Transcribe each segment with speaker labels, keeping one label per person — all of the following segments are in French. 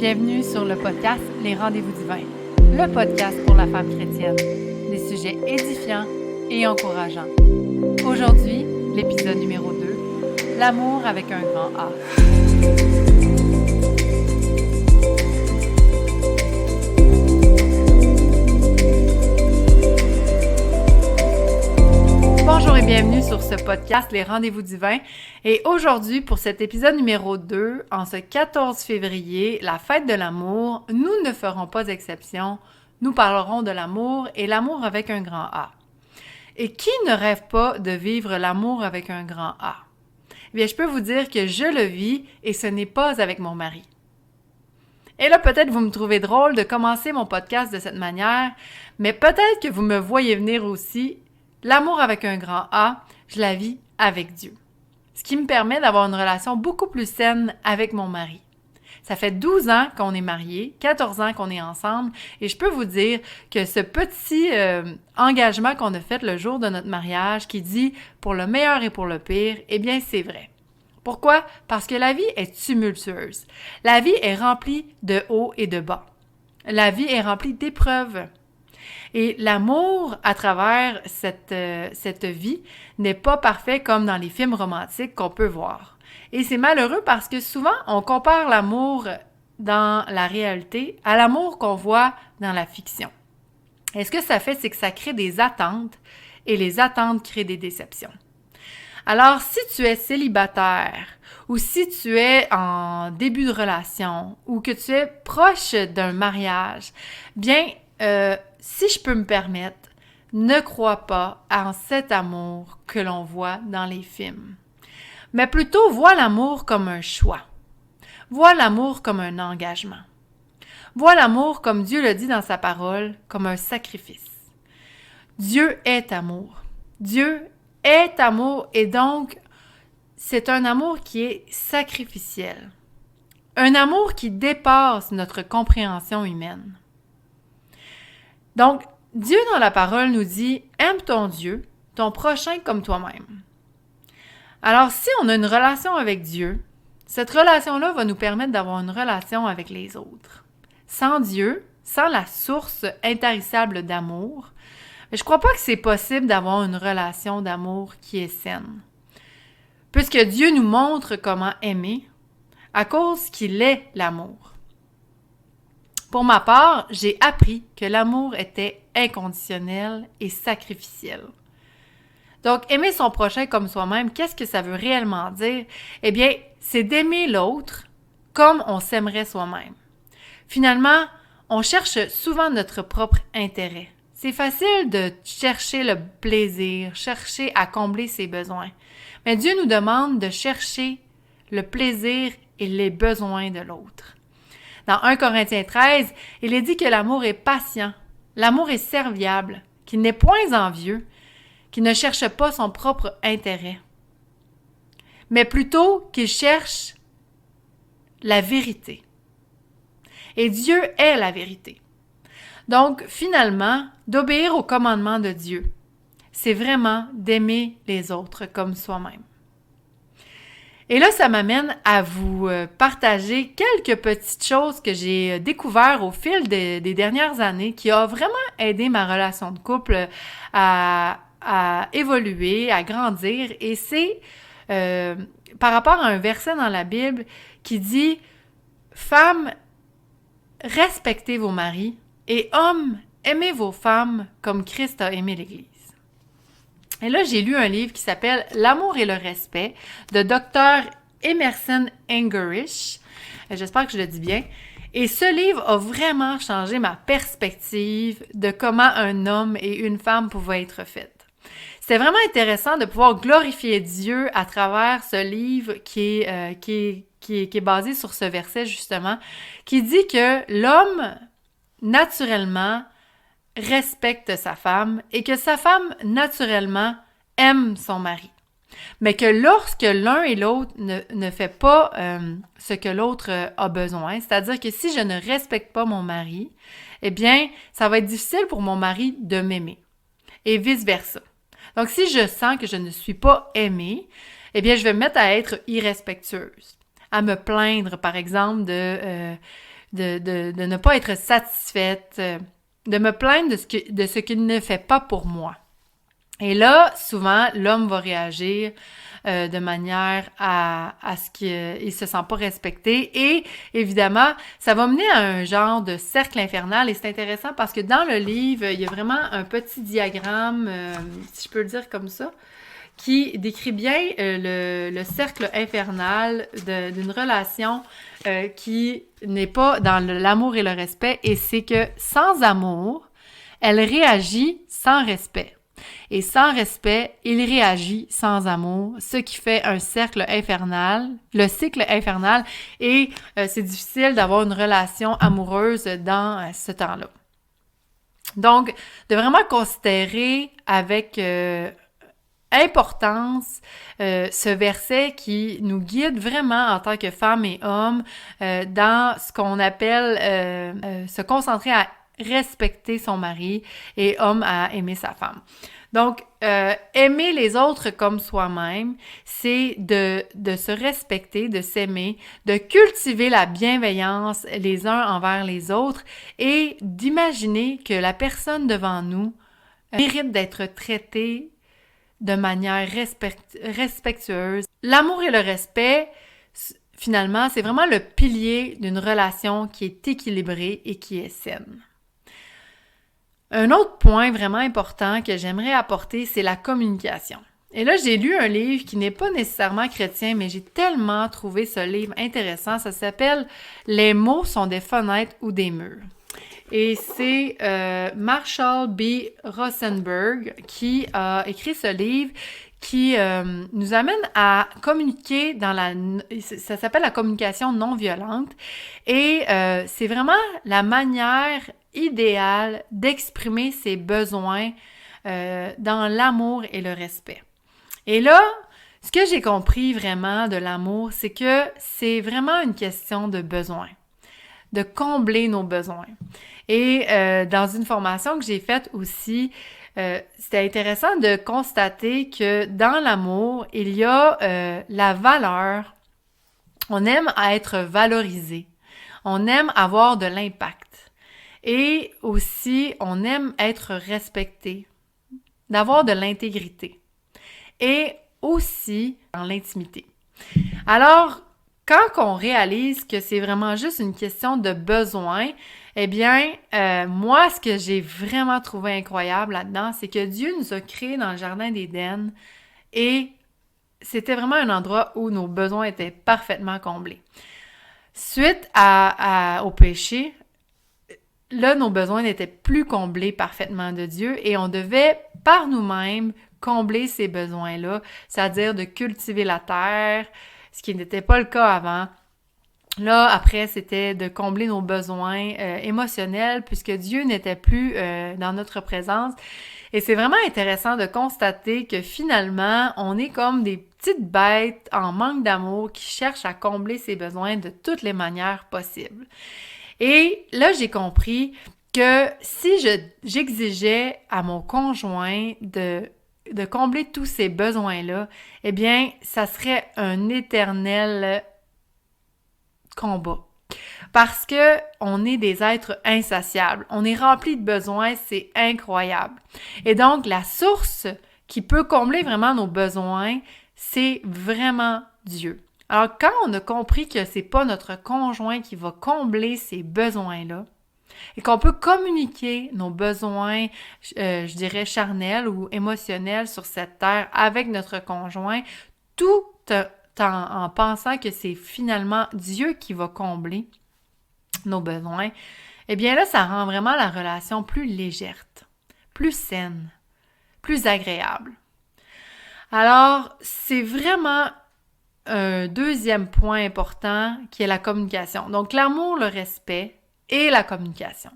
Speaker 1: Bienvenue sur le podcast Les Rendez-vous divins, le podcast pour la femme chrétienne. Des sujets édifiants et encourageants. Aujourd'hui, l'épisode numéro 2, l'amour avec un grand A. Bonjour et bienvenue sur ce podcast Les Rendez-vous divins. Et aujourd'hui, pour cet épisode numéro 2, en ce 14 février, la fête de l'amour, nous ne ferons pas exception. Nous parlerons de l'amour et l'amour avec un grand A. Et qui ne rêve pas de vivre l'amour avec un grand A? Eh bien, je peux vous dire que je le vis et ce n'est pas avec mon mari. Et là, peut-être vous me trouvez drôle de commencer mon podcast de cette manière, mais peut-être que vous me voyez venir aussi. L'amour avec un grand A, je la vis avec Dieu. Ce qui me permet d'avoir une relation beaucoup plus saine avec mon mari. Ça fait 12 ans qu'on est mariés, 14 ans qu'on est ensemble, et je peux vous dire que ce petit engagement qu'on a fait le jour de notre mariage, qui dit « pour le meilleur et pour le pire », eh bien c'est vrai. Pourquoi? Parce que la vie est tumultueuse. La vie est remplie de hauts et de bas. La vie est remplie d'épreuves. Et l'amour à travers cette vie n'est pas parfait comme dans les films romantiques qu'on peut voir. Et c'est malheureux parce que souvent, on compare l'amour dans la réalité à l'amour qu'on voit dans la fiction. Et ce que ça fait, c'est que ça crée des attentes et les attentes créent des déceptions. Alors, si tu es célibataire ou si tu es en début de relation ou que tu es proche d'un mariage, bien, si je peux me permettre, ne crois pas en cet amour que l'on voit dans les films. Mais plutôt, vois l'amour comme un choix. Vois l'amour comme un engagement. Vois l'amour, comme Dieu le dit dans sa parole, comme un sacrifice. Dieu est amour. Dieu est amour et donc, c'est un amour qui est sacrificiel. Un amour qui dépasse notre compréhension humaine. Donc, Dieu dans la parole nous dit « Aime ton Dieu, ton prochain comme toi-même ». Alors, si on a une relation avec Dieu, cette relation-là va nous permettre d'avoir une relation avec les autres. Sans Dieu, sans la source intarissable d'amour, je ne crois pas que c'est possible d'avoir une relation d'amour qui est saine. Puisque Dieu nous montre comment aimer, à cause qu'il est l'amour. Pour ma part, j'ai appris que l'amour était inconditionnel et sacrificiel. Donc, aimer son prochain comme soi-même, qu'est-ce que ça veut réellement dire? Eh bien, c'est d'aimer l'autre comme on s'aimerait soi-même. Finalement, on cherche souvent notre propre intérêt. C'est facile de chercher le plaisir, chercher à combler ses besoins. Mais Dieu nous demande de chercher le plaisir et les besoins de l'autre. Dans 1 Corinthiens 13, il est dit que l'amour est patient, l'amour est serviable, qu'il n'est point envieux, qu'il ne cherche pas son propre intérêt, mais plutôt qu'il cherche la vérité. Et Dieu est la vérité. Donc, finalement, d'obéir aux commandements de Dieu, c'est vraiment d'aimer les autres comme soi-même. Et là, ça m'amène à vous partager quelques petites choses que j'ai découvertes au fil des dernières années qui ont vraiment aidé ma relation de couple à évoluer, à grandir. Et c'est par rapport à un verset dans la Bible qui dit « Femmes, respectez vos maris et hommes, aimez vos femmes comme Christ a aimé l'Église. » Et là, j'ai lu un livre qui s'appelle « L'amour et le respect » de Dr. Emerson Eggerichs. J'espère que je le dis bien. Et ce livre a vraiment changé ma perspective de comment un homme et une femme pouvaient être faits. C'était vraiment intéressant de pouvoir glorifier Dieu à travers ce livre qui est basé sur ce verset, justement, qui dit que l'homme, naturellement, respecte sa femme et que sa femme, naturellement, aime son mari. Mais que lorsque l'un et l'autre ne fait pas ce que l'autre a besoin, c'est-à-dire que si je ne respecte pas mon mari, eh bien, ça va être difficile pour mon mari de m'aimer et vice-versa. Donc, si je sens que je ne suis pas aimée, eh bien, je vais me mettre à être irrespectueuse, à me plaindre, par exemple, de ne pas être satisfaite, de me plaindre de ce qu'il ne fait pas pour moi. Et là, souvent, l'homme va réagir de manière à ce qu'il ne se sent pas respecté. Et évidemment, ça va mener à un genre de cercle infernal. Et c'est intéressant parce que dans le livre, il y a vraiment un petit diagramme, si je peux le dire comme ça, qui décrit bien le cercle infernal d'une relation qui n'est pas dans l'amour et le respect. Et c'est que sans amour, elle réagit sans respect. Et sans respect, il réagit sans amour, ce qui fait un cercle infernal, le cycle infernal, et c'est difficile d'avoir une relation amoureuse dans ce temps-là. Donc, de vraiment considérer avec importance ce verset qui nous guide vraiment en tant que femmes et hommes dans ce qu'on appelle se concentrer à respecter son mari et homme à aimer sa femme. Donc, aimer les autres comme soi-même, c'est de se respecter, de s'aimer, de cultiver la bienveillance les uns envers les autres et d'imaginer que la personne devant nous mérite d'être traitée de manière respectueuse. L'amour et le respect, finalement, c'est vraiment le pilier d'une relation qui est équilibrée et qui est saine. Un autre point vraiment important que j'aimerais apporter, c'est la communication. Et là, j'ai lu un livre qui n'est pas nécessairement chrétien, mais j'ai tellement trouvé ce livre intéressant. Ça s'appelle « Les mots sont des fenêtres ou des murs ». Et c'est Marshall B. Rosenberg qui a écrit ce livre qui nous amène à communiquer ça s'appelle la communication non violente. Et c'est vraiment la manière idéale d'exprimer ses besoins dans l'amour et le respect. Et là, ce que j'ai compris vraiment de l'amour, c'est que c'est vraiment une question de besoin, de combler nos besoins. Et dans une formation que j'ai faite aussi, c'était intéressant de constater que dans l'amour, il y a la valeur. On aime être valorisé. On aime avoir de l'impact. Et aussi, on aime être respecté, d'avoir de l'intégrité. Et aussi dans l'intimité. Alors, quand on réalise que c'est vraiment juste une question de besoin, eh bien, moi, ce que j'ai vraiment trouvé incroyable là-dedans, c'est que Dieu nous a créés dans le Jardin d'Éden et c'était vraiment un endroit où nos besoins étaient parfaitement comblés. Suite au péché, là, nos besoins n'étaient plus comblés parfaitement de Dieu et on devait, par nous-mêmes, combler ces besoins-là, c'est-à-dire de cultiver la terre, ce qui n'était pas le cas avant. Là, après, c'était de combler nos besoins émotionnels puisque Dieu n'était plus dans notre présence. Et c'est vraiment intéressant de constater que finalement, on est comme des petites bêtes en manque d'amour qui cherchent à combler ses besoins de toutes les manières possibles. Et là, j'ai compris que si j'exigeais à mon conjoint de combler tous ces besoins-là, eh bien, ça serait un éternel combat. Parce que on est des êtres insatiables. On est rempli de besoins, c'est incroyable. Et donc, la source qui peut combler vraiment nos besoins, c'est vraiment Dieu. Alors, quand on a compris que c'est pas notre conjoint qui va combler ces besoins-là, et qu'on peut communiquer nos besoins, je dirais, charnels ou émotionnels sur cette terre avec notre conjoint, tout en pensant que c'est finalement Dieu qui va combler nos besoins, eh bien là, ça rend vraiment la relation plus légère, plus saine, plus agréable. Alors, c'est vraiment un deuxième point important qui est la communication. Donc, l'amour, le respect et la communication.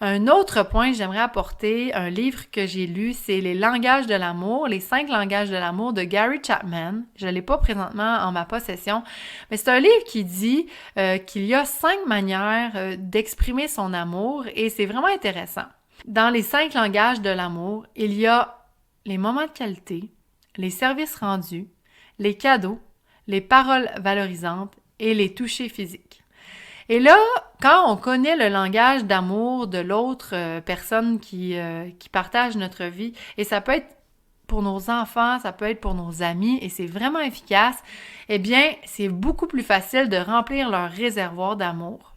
Speaker 1: Un autre point que j'aimerais apporter, un livre que j'ai lu, c'est Les langages de l'amour, les 5 langages de l'amour de Gary Chapman. Je ne l'ai pas présentement en ma possession, mais c'est un livre qui dit qu'il y a 5 manières d'exprimer son amour et c'est vraiment intéressant. Dans les 5 langages de l'amour, il y a les moments de qualité, les services rendus, les cadeaux, les paroles valorisantes et les touchés physiques. Et là, quand on connaît le langage d'amour de l'autre personne qui partage notre vie, et ça peut être pour nos enfants, ça peut être pour nos amis, et c'est vraiment efficace, eh bien, c'est beaucoup plus facile de remplir leur réservoir d'amour.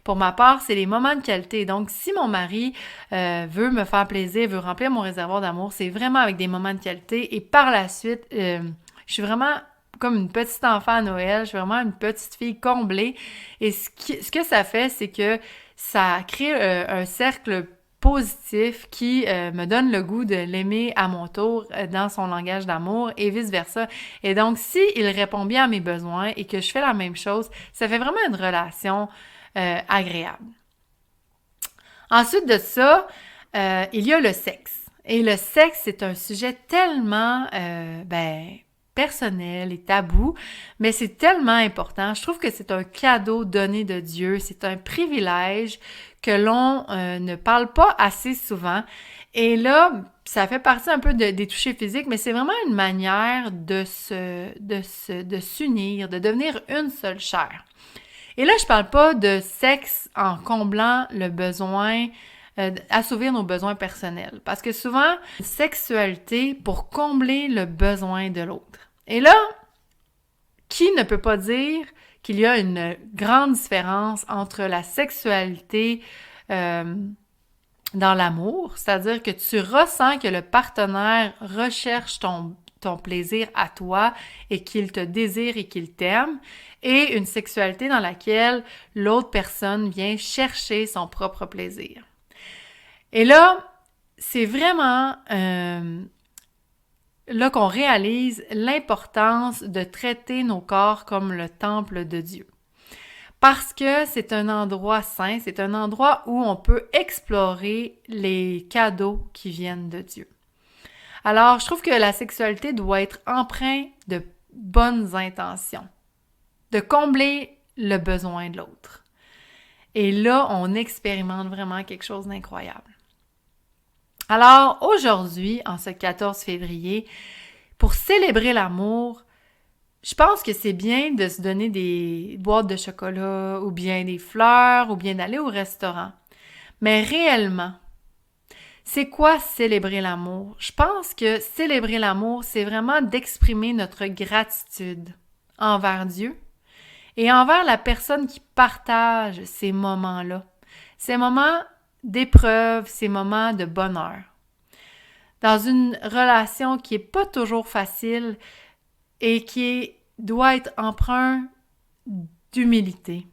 Speaker 1: Pour ma part, c'est les moments de qualité. Donc, si mon mari veut me faire plaisir, veut remplir mon réservoir d'amour, c'est vraiment avec des moments de qualité. Et par la suite, je suis vraiment comme une petite enfant à Noël. Je suis vraiment une petite fille comblée. Et ce que ça fait, c'est que ça crée un cercle positif qui me donne le goût de l'aimer à mon tour dans son langage d'amour et vice-versa. Et donc, s'il répond bien à mes besoins et que je fais la même chose, ça fait vraiment une relation agréable. Ensuite de ça, il y a le sexe. Et le sexe, c'est un sujet tellement personnel et tabou, mais c'est tellement important. Je trouve que c'est un cadeau donné de Dieu. C'est un privilège que l'on ne parle pas assez souvent. Et là, ça fait partie un peu des touchés physiques, mais c'est vraiment une manière de s'unir, de devenir une seule chair. Et là, je parle pas de sexe en comblant le besoin, assouvir nos besoins personnels. Parce que souvent, sexualité pour combler le besoin de l'autre. Et là, qui ne peut pas dire qu'il y a une grande différence entre la sexualité dans l'amour, c'est-à-dire que tu ressens que le partenaire recherche ton plaisir à toi et qu'il te désire et qu'il t'aime, et une sexualité dans laquelle l'autre personne vient chercher son propre plaisir. Et là, c'est vraiment là qu'on réalise l'importance de traiter nos corps comme le temple de Dieu. Parce que c'est un endroit saint, c'est un endroit où on peut explorer les cadeaux qui viennent de Dieu. Alors, je trouve que la sexualité doit être empreinte de bonnes intentions, de combler le besoin de l'autre. Et là, on expérimente vraiment quelque chose d'incroyable. Alors, aujourd'hui, en ce 14 février, pour célébrer l'amour, je pense que c'est bien de se donner des boîtes de chocolat, ou bien des fleurs, ou bien d'aller au restaurant. Mais réellement, c'est quoi célébrer l'amour? Je pense que célébrer l'amour, c'est vraiment d'exprimer notre gratitude envers Dieu et envers la personne qui partage ces moments-là, ces moments d'épreuve, ces moments de bonheur. Dans une relation qui n'est pas toujours facile et qui doit être empreinte d'humilité,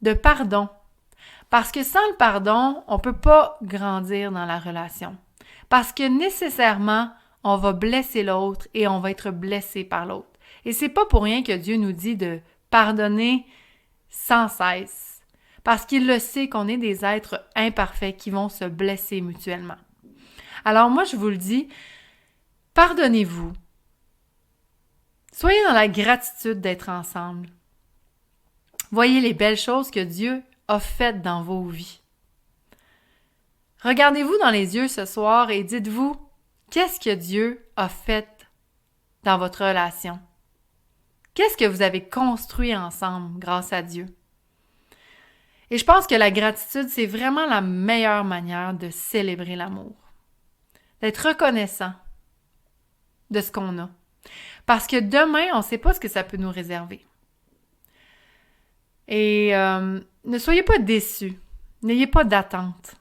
Speaker 1: de pardon. Parce que sans le pardon, on ne peut pas grandir dans la relation. Parce que nécessairement, on va blesser l'autre et on va être blessé par l'autre. Et c'est pas pour rien que Dieu nous dit de pardonner sans cesse. Parce qu'il le sait qu'on est des êtres imparfaits qui vont se blesser mutuellement. Alors moi, je vous le dis, pardonnez-vous. Soyez dans la gratitude d'être ensemble. Voyez les belles choses que Dieu a faites dans vos vies. Regardez-vous dans les yeux ce soir et dites-vous, qu'est-ce que Dieu a fait dans votre relation? Qu'est-ce que vous avez construit ensemble grâce à Dieu? Et je pense que la gratitude, c'est vraiment la meilleure manière de célébrer l'amour. D'être reconnaissant de ce qu'on a. Parce que demain, on ne sait pas ce que ça peut nous réserver. Et ne soyez pas déçus. N'ayez pas d'attente.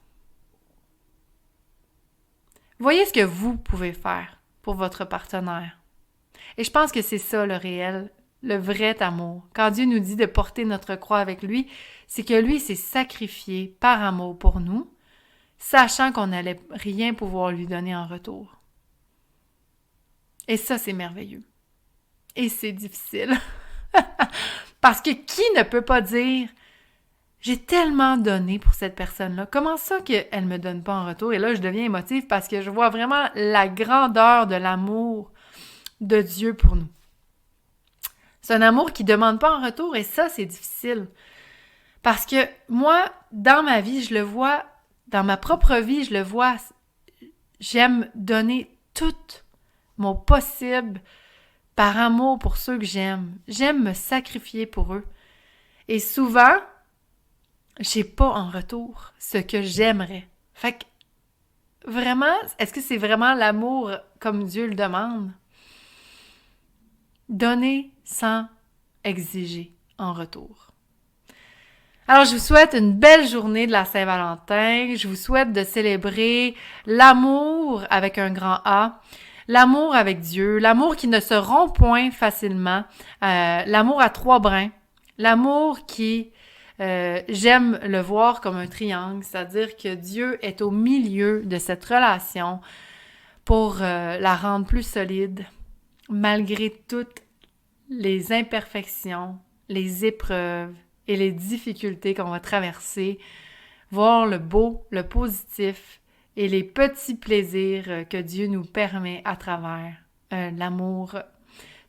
Speaker 1: Voyez ce que vous pouvez faire pour votre partenaire. Et je pense que c'est ça le réel, le vrai amour. Quand Dieu nous dit de porter notre croix avec lui, c'est que lui s'est sacrifié par amour pour nous, sachant qu'on n'allait rien pouvoir lui donner en retour. Et ça, c'est merveilleux. Et c'est difficile. Parce que qui ne peut pas dire « J'ai tellement donné pour cette personne-là. Comment ça qu'elle ne me donne pas en retour? » Et là, je deviens émotive parce que je vois vraiment la grandeur de l'amour de Dieu pour nous. C'est un amour qui ne demande pas en retour et ça, c'est difficile. Parce que moi, dans ma vie, je le vois, dans ma propre vie, je le vois, j'aime donner tout mon possible par amour pour ceux que j'aime. J'aime me sacrifier pour eux. Et souvent, j'ai pas en retour ce que j'aimerais. Fait que, vraiment, est-ce que c'est vraiment l'amour comme Dieu le demande? Donner sans exiger en retour. Alors, je vous souhaite une belle journée de la Saint-Valentin. Je vous souhaite de célébrer l'amour avec un grand A, l'amour avec Dieu, l'amour qui ne se rompt point facilement, l'amour à trois brins, l'amour qui, j'aime le voir comme un triangle, c'est-à-dire que Dieu est au milieu de cette relation pour la rendre plus solide, malgré toutes les imperfections, les épreuves et les difficultés qu'on va traverser, voir le beau, le positif et les petits plaisirs que Dieu nous permet à travers l'amour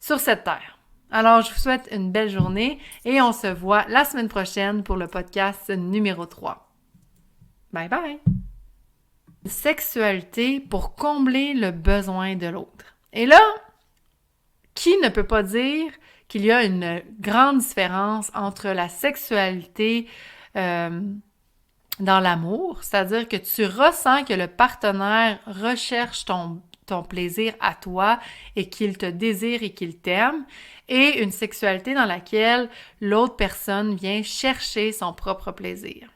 Speaker 1: sur cette terre. Alors, je vous souhaite une belle journée et on se voit la semaine prochaine pour le podcast numéro 3. Bye bye! Sexualité pour combler le besoin de l'autre. Et là, qui ne peut pas dire qu'il y a une grande différence entre la sexualité dans l'amour, c'est-à-dire que tu ressens que le partenaire recherche ton plaisir à toi et qu'il te désire et qu'il t'aime, et une sexualité dans laquelle l'autre personne vient chercher son propre plaisir.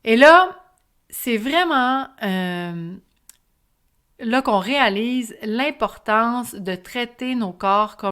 Speaker 1: Et là, c'est vraiment là qu'on réalise l'importance de traiter nos corps comme